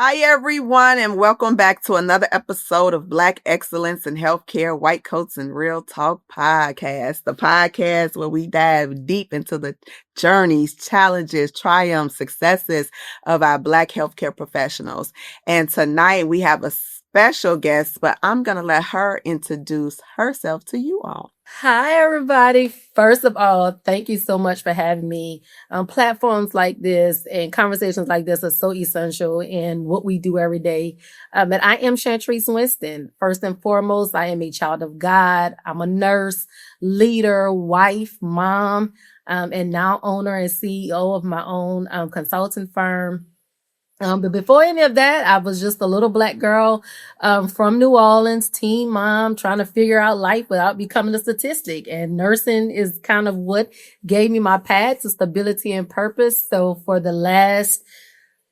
Hi, everyone, and welcome back to another episode of Black Excellence in Healthcare, White Coats and Real Talk podcast, the podcast where we dive deep into the journeys, challenges, triumphs, successes of our Black healthcare professionals. And tonight we have a special guest, but I'm going to let her introduce herself to you all. Hi, everybody. First of all, thank you so much for having me. Platforms like this and conversations like this are so essential in what we do every day. And I am Shantrice Winston. First and foremost, I am a child of God. I'm a nurse, leader, wife, mom, and now owner and CEO of my own consulting firm. But before any of that, I was just a little Black girl from New Orleans, teen mom, trying to figure out life without becoming a statistic. And nursing is kind of what gave me my path to stability and purpose. So for the last,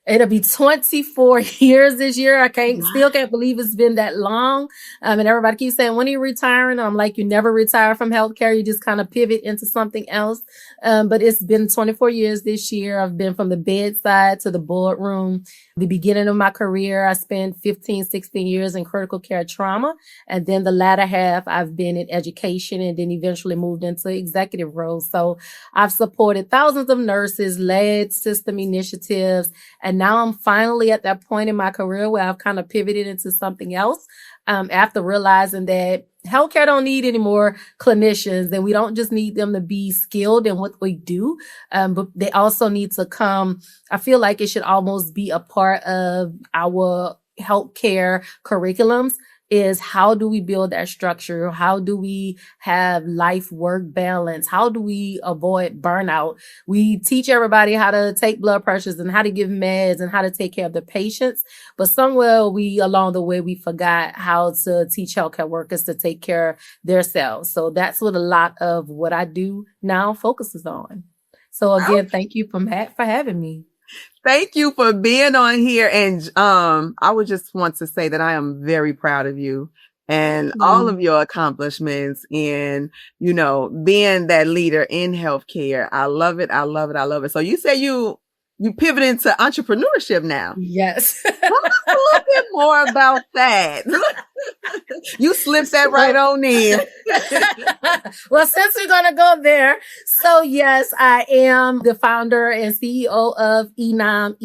it'll be 24 years this year. I still can't believe it's been that long. And everybody keeps saying, when are you retiring? I'm like, you never retire from healthcare. You just kind of pivot into something else. But it's been 24 years this year. I've been from the bedside to the boardroom. The beginning of my career, I spent 15, 16 years in critical care trauma. And then the latter half, I've been in education and then eventually moved into executive roles. So I've supported thousands of nurses, led system initiatives, and now I'm finally at that point in my career where I've kind of pivoted into something else after realizing that healthcare don't need any more clinicians, and we don't just need them to be skilled in what we do, but they also need to come. I feel like it should almost be a part of our healthcare curriculums. Is how do we build that structure? How do we have life-work balance? How do we avoid burnout? We teach everybody how to take blood pressures and how to give meds and how to take care of the patients. But somewhere along the way, we forgot how to teach healthcare workers to take care of themselves. So that's what a lot of what I do now focuses on. So again, Thank you for having me. Thank you for being on here. And I would just want to say that I am very proud of you and all of your accomplishments in, being that leader in healthcare. I love it. I love it. I love it. So you say you pivot into entrepreneurship now. Yes. Tell us a little bit more about that. You slipped that right on in. Well, since we're going to go there. So yes, I am the founder and CEO of ENOM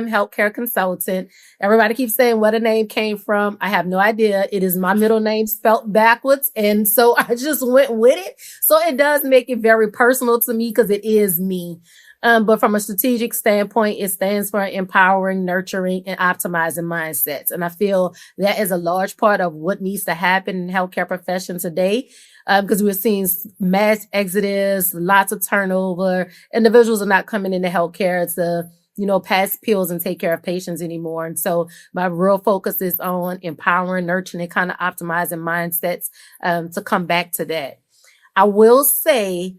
Healthcare Consultant. Everybody keeps saying where the name came from. I have no idea. It is my middle name spelt backwards. And so I just went with it. So it does make it very personal to me because it is me. But from a strategic standpoint, it stands for empowering, nurturing, and optimizing mindsets. And I feel that is a large part of what needs to happen in healthcare profession today. Because we're seeing mass exodus, lots of turnover. Individuals are not coming into healthcare to pass pills and take care of patients anymore. And so my real focus is on empowering, nurturing, and kind of optimizing mindsets to come back to that. I will say,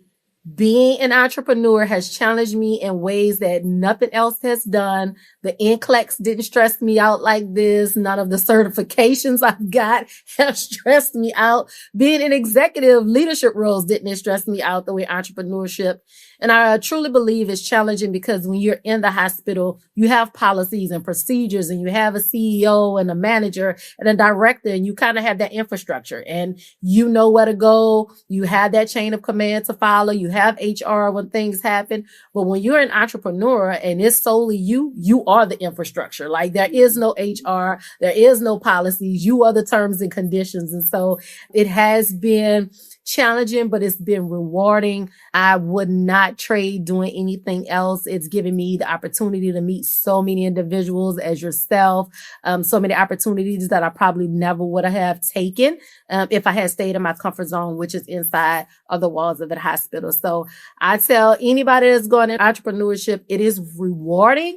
being an entrepreneur has challenged me in ways that nothing else has done. The NCLEX didn't stress me out like this. None of the certifications I've got have stressed me out. Being in executive leadership roles didn't stress me out the way entrepreneurship. And I truly believe it's challenging because when you're in the hospital, you have policies and procedures and you have a CEO and a manager and a director, and you kind of have that infrastructure and you know where to go. You have that chain of command to follow. You have HR when things happen. But when you're an entrepreneur and it's solely you are the infrastructure. Like there is no HR, there is no policies. You are the terms and conditions. And so it has been challenging, but it's been rewarding. I would not trade doing anything else. It's given me the opportunity to meet so many individuals as yourself, so many opportunities that I probably never would have taken if I had stayed in my comfort zone, which is inside of the walls of the hospital. So I tell anybody that's going in entrepreneurship, it is rewarding,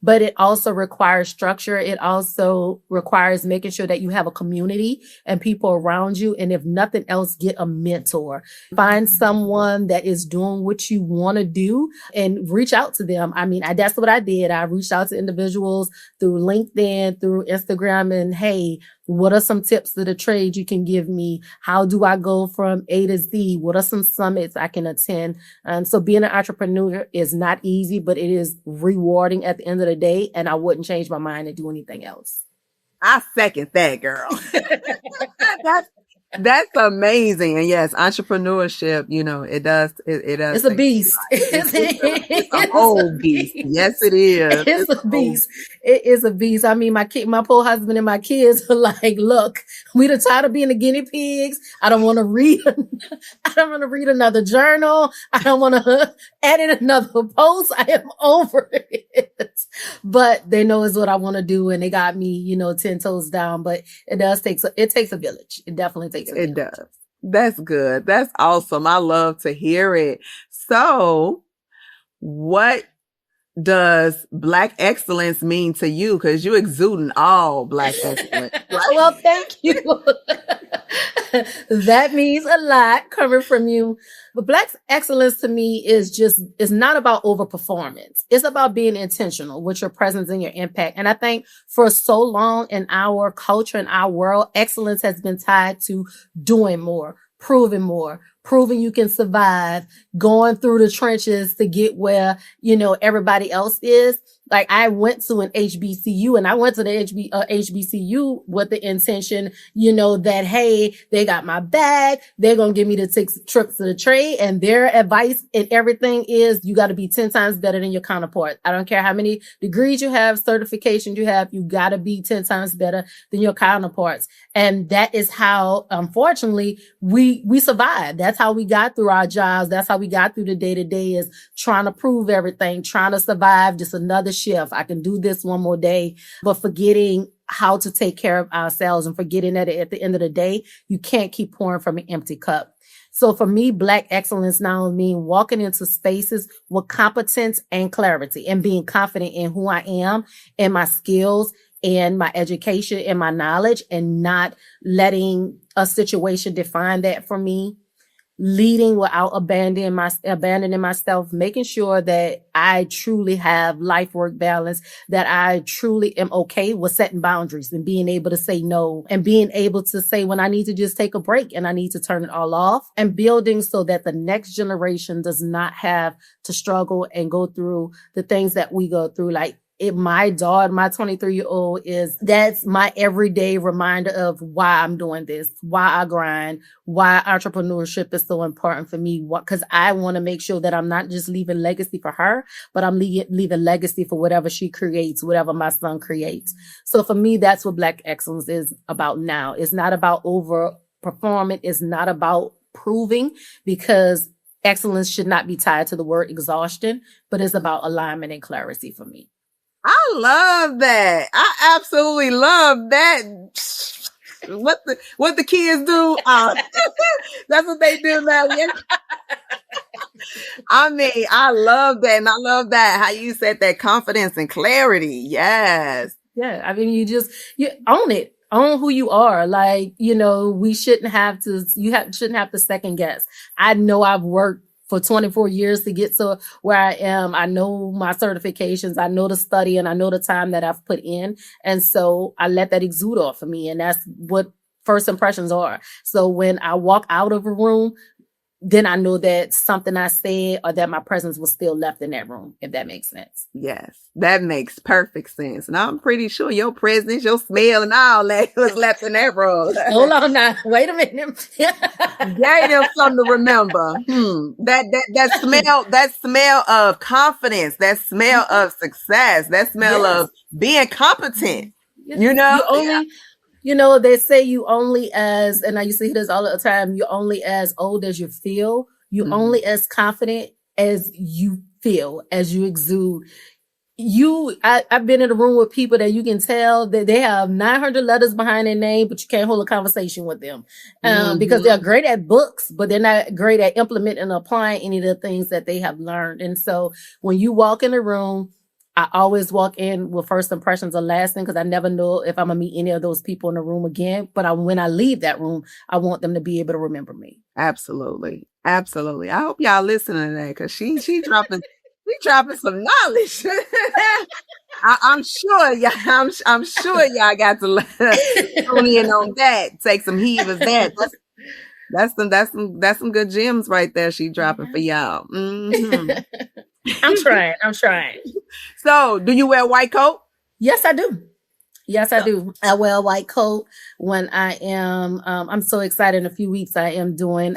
but it also requires structure. It also requires making sure that you have a community and people around you. And if nothing else, get a mentor. Find someone that is doing what you want to do and reach out to them. I mean, that's what I did. I reached out to individuals through LinkedIn, through Instagram, and hey, What are some tips to the trade you can give me? How do I go from A to Z? What are some summits I can attend? So being an entrepreneur is not easy, but it is rewarding at the end of the day. And I wouldn't change my mind and do anything else. I second that, girl. That's amazing. And yes, entrepreneurship, it does. It does. It's a beast. It's a whole beast. Yes, it is. It's a beast. It is a beast. I mean, my poor husband and my kids are like, look, we done tired of being the guinea pigs. I don't want to read. I don't want to read another journal. I don't want to edit another post. I am over it. But they know it's what I want to do. And they got me, 10 toes down, but it takes a village. It definitely takes a village. It does. That's good. That's awesome. I love to hear it. So what does Black excellence mean to you? Because you exuding all Black excellence. Right? Well, thank you. That means a lot coming from you. But Black excellence to me is not about overperformance. It's about being intentional with your presence and your impact. And I think for so long in our culture, in our world, excellence has been tied to doing more, proving you can survive, going through the trenches to get where, everybody else is. Like I went to an HBCU and I went to the HBCU with the intention, that, hey, they got my bag. They're going to give me the 6 trips to the trade, and their advice and everything is you got to be 10 times better than your counterpart. I don't care how many degrees you have, certifications you have, you got to be 10 times better than your counterparts. And that is how, unfortunately, we survived. That's how we got through our jobs. That's how we got through the day to day, is trying to prove everything, trying to survive just another shift. I can do this one more day, but forgetting how to take care of ourselves and forgetting that at the end of the day, you can't keep pouring from an empty cup. So for me, Black excellence now means walking into spaces with competence and clarity and being confident in who I am and my skills and my education and my knowledge, and not letting a situation define that for me. Leading without abandoning myself, making sure that I truly have life-work balance, that I truly am okay with setting boundaries and being able to say no, and being able to say when I need to just take a break and I need to turn it all off, and building so that the next generation does not have to struggle and go through the things that we go through. Like, my daughter, my 23-year-old, that's my everyday reminder of why I'm doing this, why I grind, why entrepreneurship is so important for me. Because I want to make sure that I'm not just leaving legacy for her, but I'm leaving legacy for whatever she creates, whatever my son creates. So for me, that's what Black excellence is about now. It's not about overperforming. It's not about proving, because excellence should not be tied to the word exhaustion, but it's about alignment and clarity for me. I love that. I absolutely love that. What the kids do, that's what they do now. I mean, I love that. And I love that, how you said that, confidence and clarity. Yes. Yeah. I mean, you own it. Own who you are. Like, we shouldn't have to, shouldn't have to second guess. I know I've worked for 24 years to get to where I am. I know my certifications, I know the study, and I know the time that I've put in. And so I let that exude off of me. And that's what first impressions are. So when I walk out of a room, then I know that something I said or that my presence was still left in that room, if that makes sense. Yes, that makes perfect sense. And I'm pretty sure your presence, your smell, and all that was left in that room. Hold on now. Wait a minute. Gave them something to remember. That smell of confidence, that smell of success, that smell of being competent. They say you only as, and I used to hear this all the time, you're only as old as you feel. You're only as confident as you feel, as you exude. I've been in a room with people that you can tell that they have 900 letters behind their name, but you can't hold a conversation with them because they're great at books, but they're not great at implementing and applying any of the things that they have learned. And so when you walk in a room, I always walk in with first impressions are lasting, because I never know if I'm going to meet any of those people in the room again. But when I leave that room, I want them to be able to remember me. Absolutely. Absolutely. I hope y'all listening to that, because she dropping We dropping some knowledge. I'm sure y'all. I'm sure y'all got to tune in on that. Take some heed of that. That's some good gems right there. She dropping for y'all. Mm-hmm. I'm trying. So, do you wear a white coat? Yes, I do. Yes, I do. I wear a white coat when I am, I'm so excited. In a few weeks, I am doing,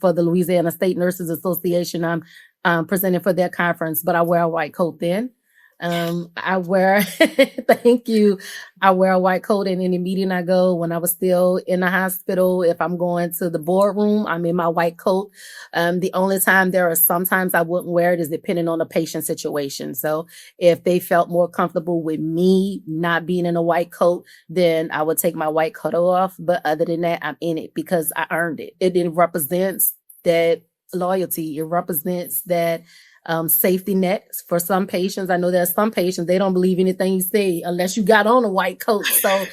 for the Louisiana State Nurses Association, I'm presenting for their conference, but I wear a white coat then. I wear, thank you. I wear a white coat in any meeting I go. When I was still in the hospital, if I'm going to the boardroom, I'm in my white coat. The only time there are sometimes I wouldn't wear it is depending on the patient situation. So if they felt more comfortable with me not being in a white coat, then I would take my white coat off. But other than that, I'm in it because I earned it. It represents that loyalty. It represents that safety net for some patients. I know there's some patients, they don't believe anything you say unless you got on a white coat. So,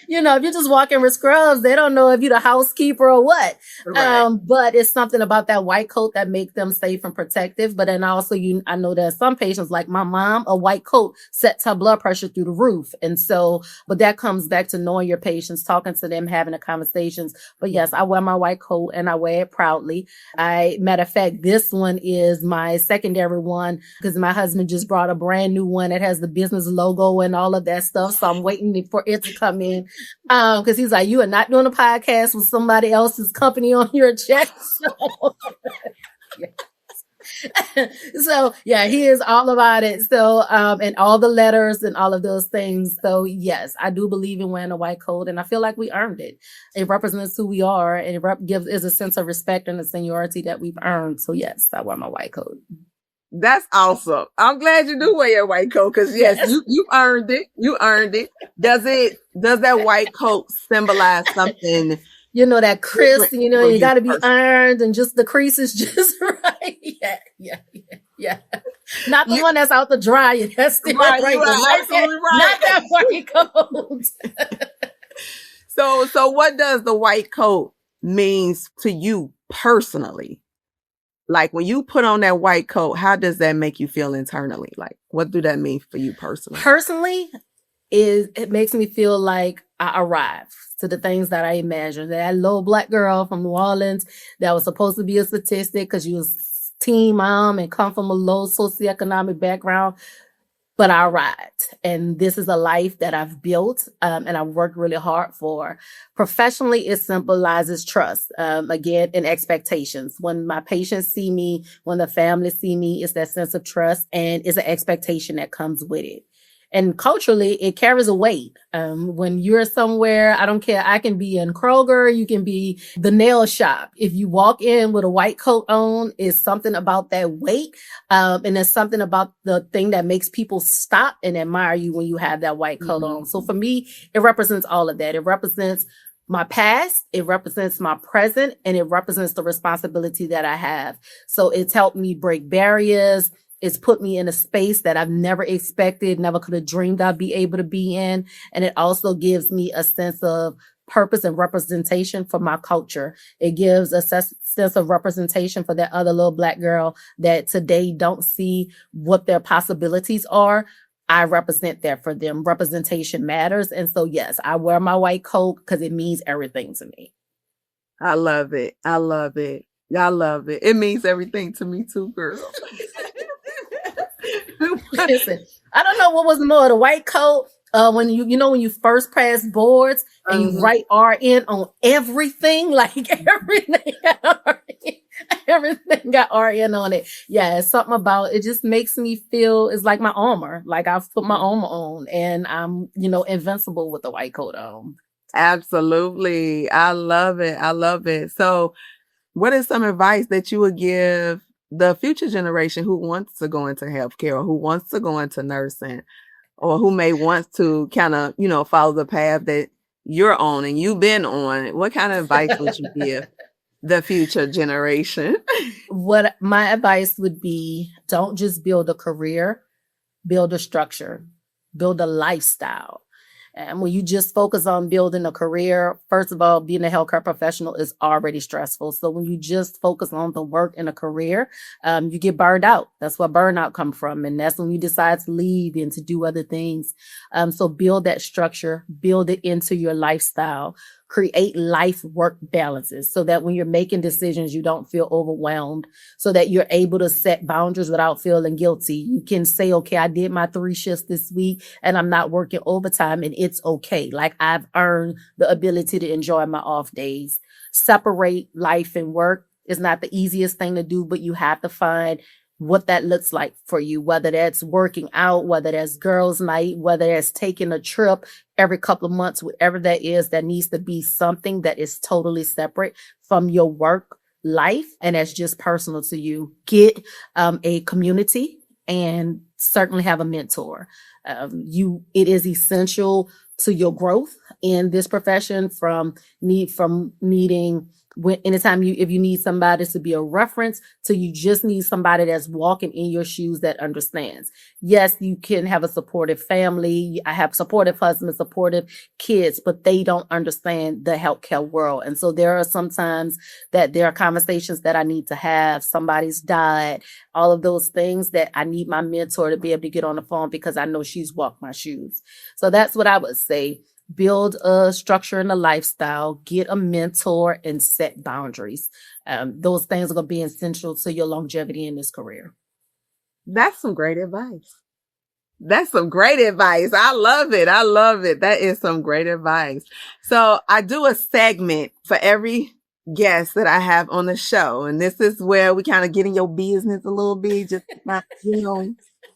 you know, if you're just walking with scrubs, they don't know if you're the housekeeper or what. Right. But it's something about that white coat that make them safe and protective. But then also, I know there's some patients like my mom, a white coat sets her blood pressure through the roof. And so, but that comes back to knowing your patients, talking to them, having the conversations. But yes, I wear my white coat and I wear it proudly. Matter of fact, this one is my secondary one because my husband just brought a brand new one that has the business logo and all of that stuff. So I'm waiting for it to come in because he's like, you are not doing a podcast with somebody else's company on your chest. So, so yeah, he is all about it. So, and all the letters and all of those things. So yes, I do believe in wearing a white coat and I feel like we earned it. It represents who we are and it gives a sense of respect and a seniority that we've earned. So yes, I wear my white coat. That's awesome. I'm glad you do wear your white coat because yes, you earned it. You earned it. Does that white coat symbolize something? You know, that crisp, you know, you got to be earned and just the crease is just right. Yeah. Not the one that's out the dryer. That's the right. Not that white coat. So what does the white coat means to you personally? Like when you put on that white coat, how does that make you feel internally? Like, what do that mean for you personally? Personally, it makes me feel like I arrived to the things that I imagined. That little black girl from New Orleans that was supposed to be a statistic because she was teen mom and come from a low socioeconomic background. But I arrived. And this is a life that I've built and I've worked really hard for. Professionally, it symbolizes trust, again, and expectations. When my patients see me, when the family see me, it's that sense of trust and it's an expectation that comes with it. And culturally, it carries a weight. When you're somewhere, I don't care. I can be in Kroger. You can be the nail shop. If you walk in with a white coat on, it's something about that weight. And there's something about the thing that makes people stop and admire you when you have that white coat on. So for me, it represents all of that. It represents my past, it represents my present, and it represents the responsibility that I have. So it's helped me break barriers. It's put me in a space that I've never expected, never could have dreamed I'd be able to be in. And it also gives me a sense of purpose and representation for my culture. It gives a sense of representation for that other little black girl that today don't see what their possibilities are. I represent that for them. Representation matters. And so, yes, I wear my white coat because it means everything to me. I love it. I love it. I love it. It means everything to me too, girl. Listen, I don't know what was more, the white coat, when when you first pass boards and you write RN on everything, like everything got RN on it. Yeah, it's something about it just makes me feel it's like my armor. Like I've put my armor on and I'm, invincible with the white coat on. Absolutely. I love it. I love it. So what is some advice that you would give the future generation who wants to go into healthcare or who wants to go into nursing or who may want to kind of, follow the path that you're on and you've been on? What kind of advice would you give the future generation? What my advice would be, don't just build a career, build a structure, build a lifestyle. And when you just focus on building a career, first of all, being a healthcare professional is already stressful. So when you just focus on the work and a career, you get burned out. That's where burnout comes from. And that's when you decide to leave and to do other things. So build that structure, build it into your lifestyle, create life work balances so that when you're making decisions, you don't feel overwhelmed, so that you're able to set boundaries without feeling guilty. You can say, okay, I did my 3 shifts this week and I'm not working overtime, and it's okay. Like, I've earned the ability to enjoy my off days. Separate life and work is not the easiest thing to do, but you have to find what that looks like for you, whether that's working out, whether that's girls' night, whether that's taking a trip every couple of months, whatever that is, that needs to be something that is totally separate from your work life and that's just personal to you. Get a community and certainly have a mentor. It is essential to your growth in this profession from needing if you need somebody to be a reference, to you just need somebody that's walking in your shoes that understands. Yes, you can have a supportive family. I have supportive husbands, supportive kids, but they don't understand the healthcare world. And so there are sometimes that there are conversations that I need to have. Somebody's died, all of those things that I need my mentor to be able to get on the phone because I know she's walked my shoes. So that's what I would say. Build a structure and a lifestyle, get a mentor, and set boundaries. Those things are going to be essential to your longevity in this career. That's some great advice. That's some great advice. I love it. I love it. That is some great advice. So I do a segment for every guest that I have on the show. And this is where we kind of get in your business a little bit, just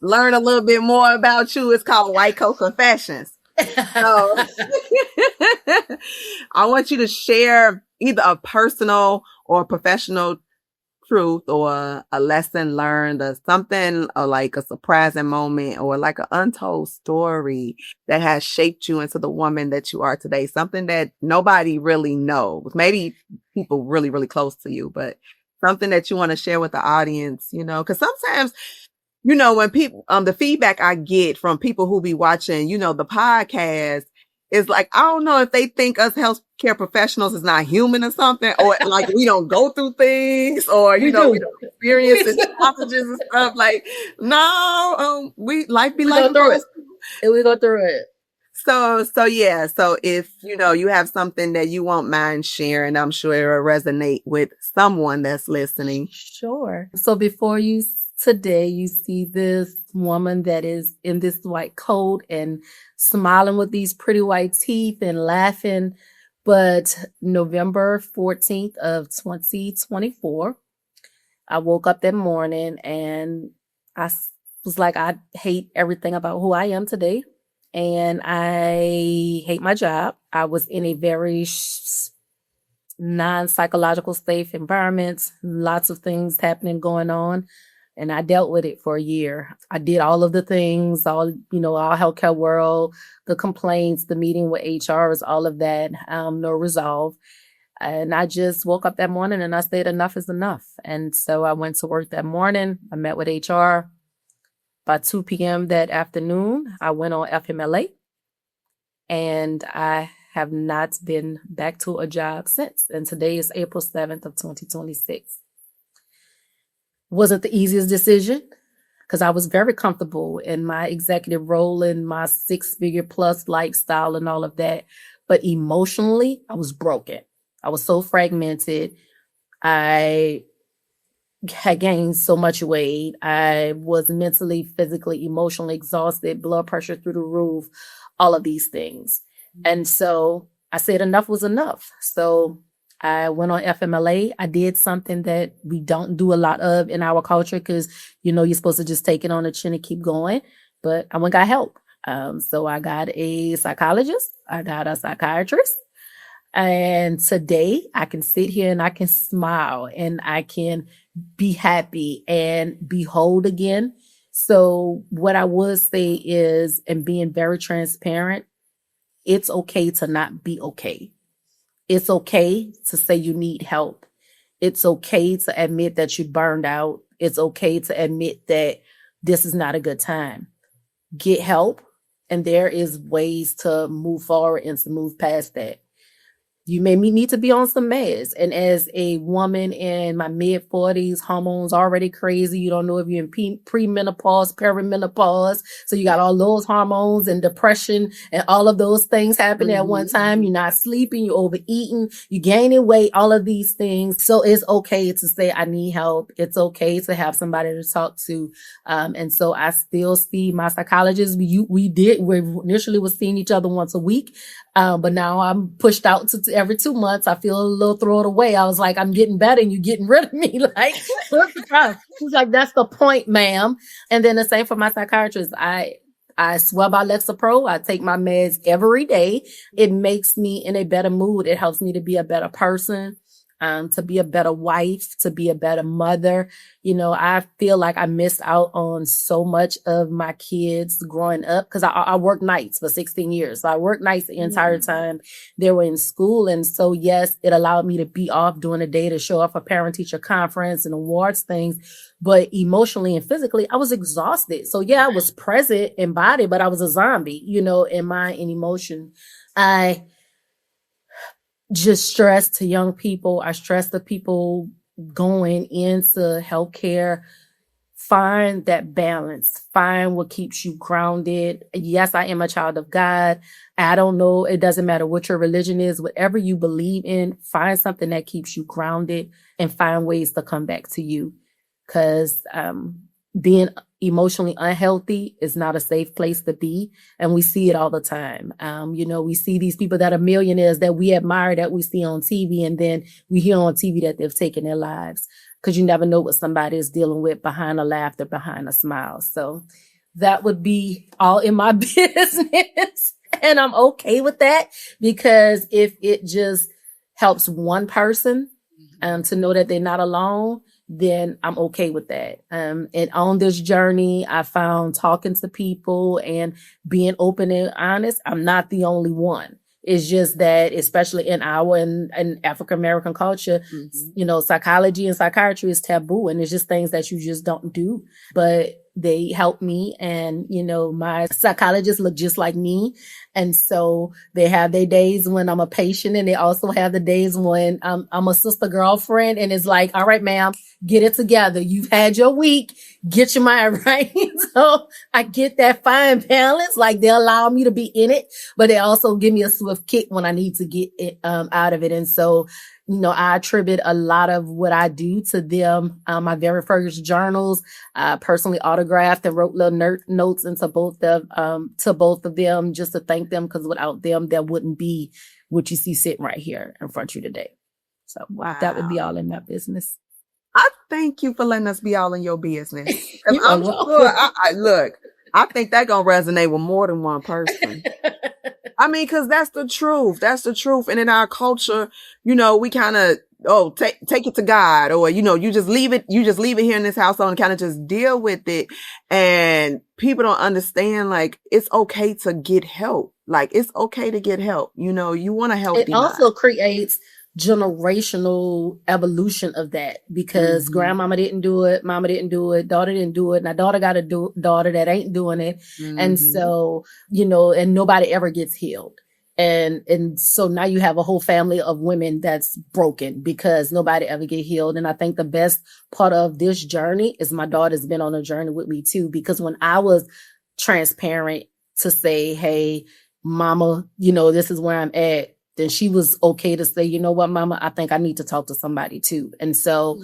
learn a little bit more about you. It's called White Coat Confessions. So I want you to share either a personal or professional truth or a lesson learned or something, or like a surprising moment or like an untold story that has shaped you into the woman that you are today. Something that nobody really knows. Maybe people really, really close to you, but something that you want to share with the audience, because sometimes when people, the feedback I get from people who be watching, the podcast is like, I don't know if they think us healthcare professionals is not human or something, or like we don't go through things, or, we don't experience challenges and stuff. Like, no, life be like through it. And we go through it. So yeah. So if, you have something that you won't mind sharing, I'm sure it'll resonate with someone that's listening. Sure. So today you see this woman that is in this white coat and smiling with these pretty white teeth and laughing. But November 14th of 2024, I woke up that morning and I was like, I hate everything about who I am today. And I hate my job. I was in a very non-psychological safe environment, lots of things going on. And I dealt with it for a year. I did all of the things, all healthcare world, the complaints, the meeting with HRs, all of that, no resolve. And I just woke up that morning and I said, enough is enough. And so I went to work that morning. I met with HR. By 2 p.m. that afternoon, I went on FMLA. And I have not been back to a job since. And today is April 7th of 2026. Wasn't the easiest decision because I was very comfortable in my executive role and my 6-figure plus lifestyle and all of that. But emotionally, I was broken. I was so fragmented. I had gained so much weight. I was mentally, physically, emotionally exhausted, blood pressure through the roof, all of these things. And so I said enough was enough. So I went on FMLA. I did something that we don't do a lot of in our culture because, you're supposed to just take it on the chin and keep going. But I went and got help. So I got a psychologist. I got a psychiatrist. And today I can sit here and I can smile and I can be happy and be whole again. So what I would say is, and being very transparent, it's okay to not be okay. It's okay to say you need help. It's okay to admit that you burned out. It's okay to admit that this is not a good time. Get help And there is ways to move forward and to move past that. You may need to be on some meds. And as a woman in my mid 40s, hormones already crazy. You don't know if you're in premenopause, perimenopause. So you got all those hormones and depression and all of those things happening at one time. You're not sleeping, you're overeating, you're gaining weight, all of these things. So it's okay to say, I need help. It's okay to have somebody to talk to. And so I still see my psychologist. We initially was seeing each other once a week. But now I'm pushed out to every 2 months. I feel a little thrown away. I was like, I'm getting better and you're getting rid of me. Like, what's the problem? He's like, that's the point, ma'am. And then the same for my psychiatrist. I swear by Lexapro. I take my meds every day. It makes me in a better mood. It helps me to be a better person. To be a better wife, to be a better mother. You know, I feel like I missed out on so much of my kids growing up because I worked nights for 16 years. So I worked nights the entire time they were in school. And so, yes, it allowed me to be off during the day to show up for parent-teacher conference and awards things. But emotionally and physically, I was exhausted. So, yeah, I was present in body, but I was a zombie, you know, in mind and emotion. I just stress to young people. I stress the people going into healthcare, find that balance, find what keeps you grounded. Yes, I am a child of God. I don't know. It doesn't matter what your religion is, whatever you believe in, find something that keeps you grounded and find ways to come back to you. Because being emotionally unhealthy is not a safe place to be. And we see it all the time. You know, we see these people that are millionaires that we admire, that we see on TV, and then we hear on TV that they've taken their lives, because you never know what somebody is dealing with behind a laughter, behind a smile. So that would be all in my business. And I'm okay with that, because if it just helps one person to know that they're not alone, then I'm okay with that. And on this journey, I found talking to people and being open and honest, I'm not the only one. It's just that, especially in our and African-American culture, you know, psychology and psychiatry is taboo, and it's just things that you just don't do. But they help me, and, you know, my psychologists look just like me. And so they have their days when I'm a patient, and they also have the days when I'm a sister girlfriend, and it's like, all right, ma'am, get it together. You've had your week, get your mind right. So I get that fine balance. Like, they allow me to be in it, but they also give me a swift kick when I need to get it out of it. And so, you know, I attribute a lot of what I do to them. My very first journals, I personally autographed and wrote little notes into both of them, just to thank them, because without them, there wouldn't be what you see sitting right here in front of you today. So that would be all in my business. I thank you for letting us be all in your business. I'm sure, look, I think that's going to resonate with more than one person. I mean, because that's the truth. That's the truth. And in our culture, you know, we kind of, take it to God, or, you know, you just leave it here in this household and kind of just deal with it. And people don't understand, like, it's okay to get help. Like, it's okay to get help. You know, you want to help. It also creates generational evolution of that, because grandmama didn't do it, mama didn't do it, daughter didn't do it, now daughter got a daughter that ain't doing it. And so, you know, and nobody ever gets healed. And so now you have a whole family of women that's broken because nobody ever get healed. And I think the best part of this journey is my daughter's been on a journey with me too, because when I was transparent to say, hey, mama, you know, this is where I'm at, then she was okay to say, you know what, mama, I think I need to talk to somebody too. And so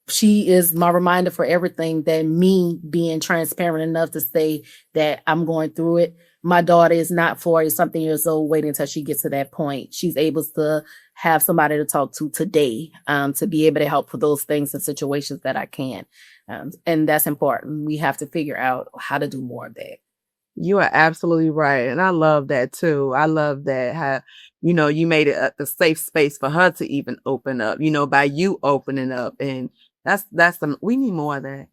she is my reminder for everything, that me being transparent enough to say that I'm going through it. My daughter is not 40-something years old waiting until she gets to that point. She's able to have somebody to talk to today, to be able to help for those things and situations that I can. And that's important. We have to figure out how to do more of that. You are absolutely right. And I love that too. I love that, how, you know, you made it a safe space for her to even open up, you know, by you opening up. And we need more of that.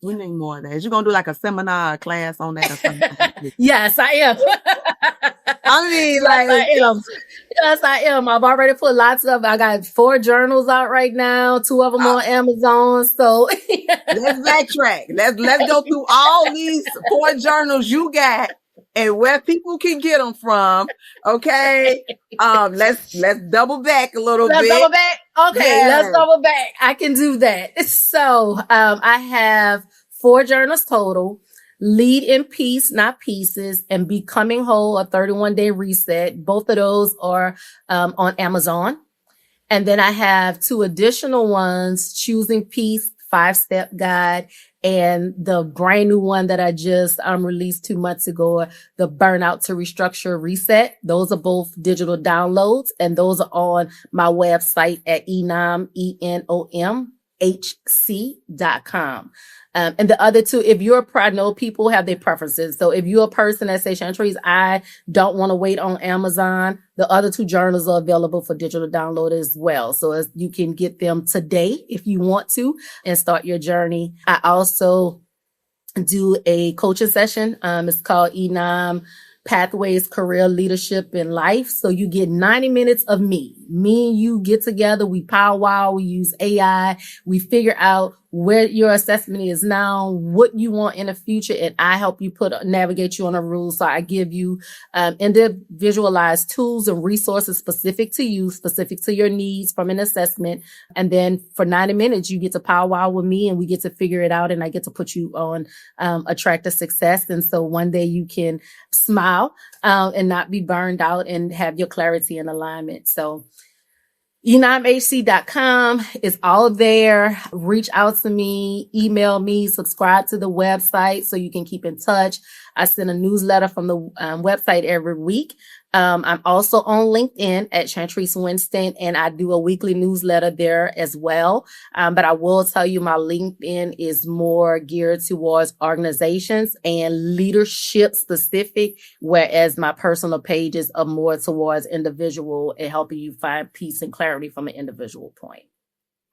We need more of that. Is you going to do like a seminar, class on that or something? Yes, I am. I mean, Yes, I am. I've already put lots of, I got 4 journals out right now, 2 of them on Amazon. So let's backtrack. Let's go through all these 4 journals you got and where people can get them from. Okay. Let's double back a little bit. Let's double back. Okay, Yes. let's double back. I can do that. So, I have 4 journals total. Lead in Peace, Not Pieces, and Becoming Whole, a 31-day reset. Both of those are on Amazon. And then I have 2 additional ones, Choosing Peace, 5-step guide, and the brand new one that I just released 2 months ago, the Burnout to Restructure Reset. Those are both digital downloads, and those are on my website at ENOMHC.com. And the other 2, if you're I know people have their preferences. So if you're a person that says, Shantrice, I don't want to wait on Amazon, the other 2 journals are available for digital download as well. So you can get them today if you want to and start your journey. I also do a coaching session. It's called ENOM Pathways, Career, Leadership, and Life. So you get 90 minutes of me. Me and you get together. We powwow. We use AI. We figure out where your assessment is now, what you want in the future, and I help you navigate you on a rule. So I give you individualized tools and resources specific to you, specific to your needs from an assessment. And then for 90 minutes, you get to powwow with me and we get to figure it out, and I get to put you on a track to success. And so one day you can smile and not be burned out and have your clarity and alignment. So ENOMHC.com is all there. Reach out to me, email me, subscribe to the website so you can keep in touch. I send a newsletter from the website every week. I'm also on LinkedIn at Shantrice Winston, and I do a weekly newsletter there as well. But I will tell you my LinkedIn is more geared towards organizations and leadership specific, whereas my personal pages are more towards individual and helping you find peace and clarity from an individual point.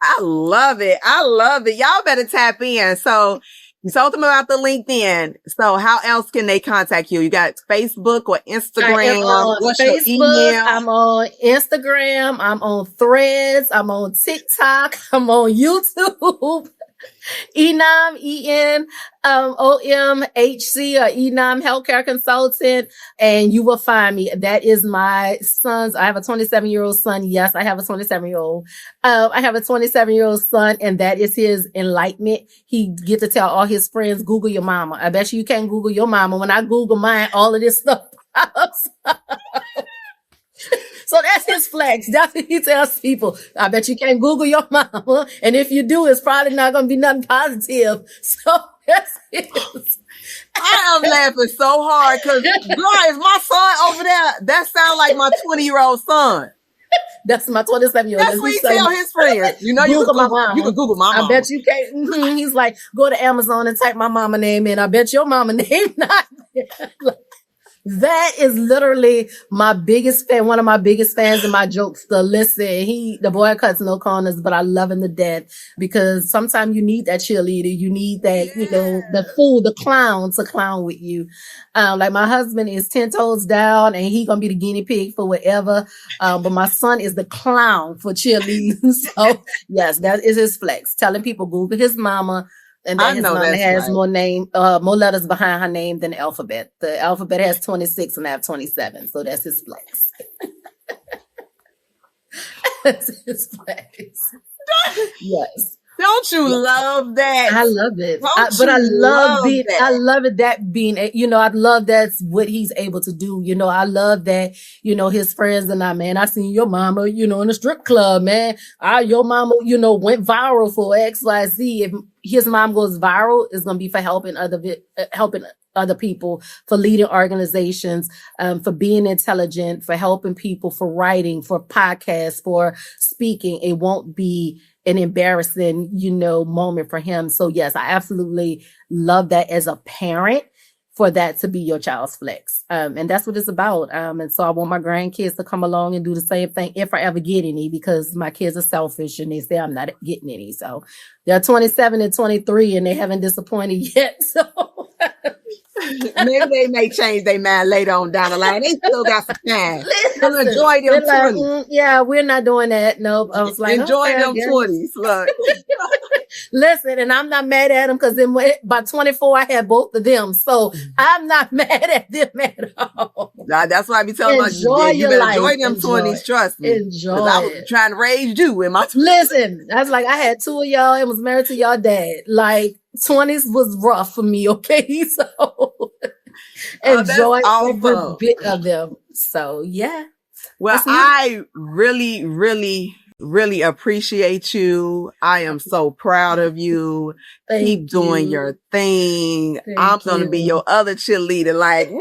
I love it. I love it. Y'all better tap in. So you told them about the LinkedIn. So how else can they contact you? You got Facebook or Instagram? What's Facebook, your email? I'm on Instagram. I'm on Threads. I'm on TikTok. I'm on YouTube. ENOM, ENOMHC, or ENOM Healthcare Consultant, and you will find me. That is my son's. I have a 27-year-old son. Yes, I have a 27-year-old. I have a 27-year-old son, and that is his enlightenment. He get to tell all his friends, Google your mama. I bet you can't Google your mama. When I Google mine, all of this stuff pops up. So that's his flex. That's what he tells people. I bet you can't Google your mama. And if you do, it's probably not going to be nothing positive. So that's his. I am laughing so hard because, girl, is my son over there? That sounds like my 20-year-old son. That's my 27-year-old. That's what he tell his friends. You know, you can Google my mama. I bet you can't. Mm-hmm. He's like, go to Amazon and type my mama name in. I bet your mama name not there. That is literally my biggest fan, one of my biggest fans of my jokes. Listen, the boy cuts no corners, but I love him to death because sometimes you need that cheerleader. You need that, the fool, the clown to clown with you. Like my husband is 10 toes down and he gonna be the guinea pig for whatever. But my son is the clown for cheerleading. So yes, that is his flex. Telling people Google his mama. And then his mama has more letters behind her name than the alphabet. The alphabet has 26 and I have 27. So that's his flex. That's his flex. Yes. Don't you love that? I love it. I love it that being, I love that's what he's able to do. I love that, his friends and I seen your mama, in a strip club, man. Your mama, went viral for XYZ. If his mom goes viral, it's going to be for helping other people, for leading organizations, for being intelligent, for helping people, for writing, for podcasts, for speaking. It won't be an embarrassing, moment for him. So yes, I absolutely love that as a parent, for that to be your child's flex. And that's what it's about. And so I want my grandkids to come along and do the same thing if I ever get any, because my kids are selfish and they say I'm not getting any. So they're 27 and 23 and they haven't disappointed yet. So maybe they may change their mind later on down the line. They still got some time. Enjoy them 20s. Yeah, we're not doing that. Nope. I was like, enjoy them 20s. Look. Listen, and I'm not mad at them because then by 24, I had both of them. So I'm not mad at them at all. That's why I be telling Enjoy you your better life. enjoy them 20s, trust me. Enjoy I was it. trying to raise you in my 20s. Listen, that's like I had 2 of y'all and was married to y'all dad. Like 20s was rough for me, okay? So enjoy every bit of them. So yeah. Well, I really, really, really appreciate you. I am so proud of you. Keep doing your thing. I'm going to be your other cheerleader, like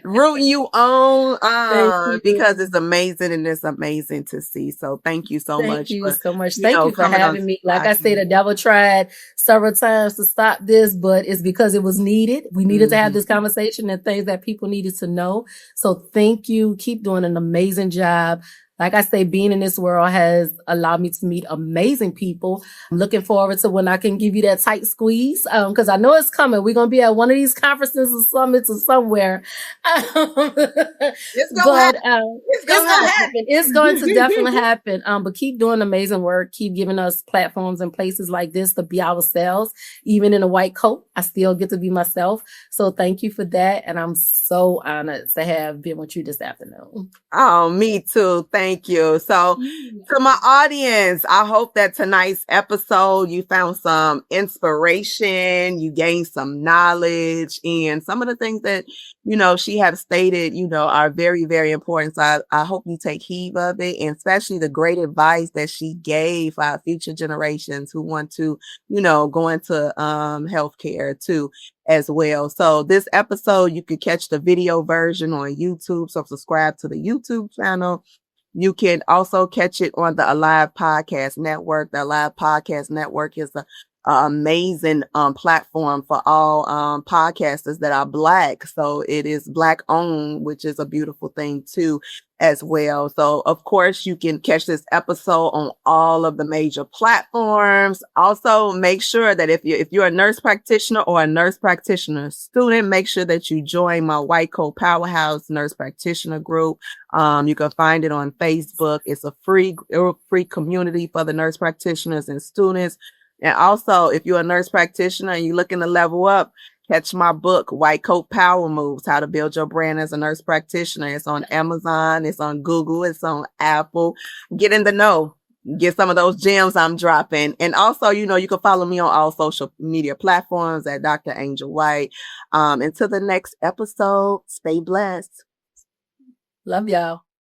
rooting you on because it's amazing and it's amazing to see. So thank you so much. Thank you so much. Thank you for having me. Like I said, the devil tried several times to stop this, but it's because it was needed. We needed to have this conversation and things that people needed to know. So thank you. Keep doing an amazing job. Like I say, being in this world has allowed me to meet amazing people. I'm looking forward to when I can give you that tight squeeze, because I know it's coming. We're going to be at one of these conferences or summits or somewhere. It's going to happen. It's going to definitely happen. But keep doing amazing work. Keep giving us platforms and places like this to be ourselves. Even in a white coat, I still get to be myself. So thank you for that. And I'm so honored to have been with you this afternoon. Oh, me too. Thank you. So to my audience, I hope that tonight's episode, you found some inspiration, you gained some knowledge, and some of the things that, she have stated, are very, very important. So I hope you take heed of it, and especially the great advice that she gave for our future generations who want to, go into healthcare too as well. So this episode, you could catch the video version on YouTube. So subscribe to the YouTube channel. You can also catch it on the Alive Podcast Network. The Alive Podcast Network is an amazing platform for all podcasters that are Black. So it is Black owned, which is a beautiful thing too as well. So of course you can catch this episode on all of the major platforms. Also make sure that if you're a nurse practitioner or a nurse practitioner student, make sure that you join my White Coat Powerhouse Nurse Practitioner group. You can find it on Facebook. It's a free community for the nurse practitioners and students. And also, if you're a nurse practitioner and you're looking to level up, catch my book, White Coat Power Moves, How to Build Your Brand as a Nurse Practitioner. It's on Amazon. It's on Google. It's on Apple. Get in the know. Get some of those gems I'm dropping. And also, you can follow me on all social media platforms at Dr. Angel White. Until the next episode, stay blessed. Love y'all.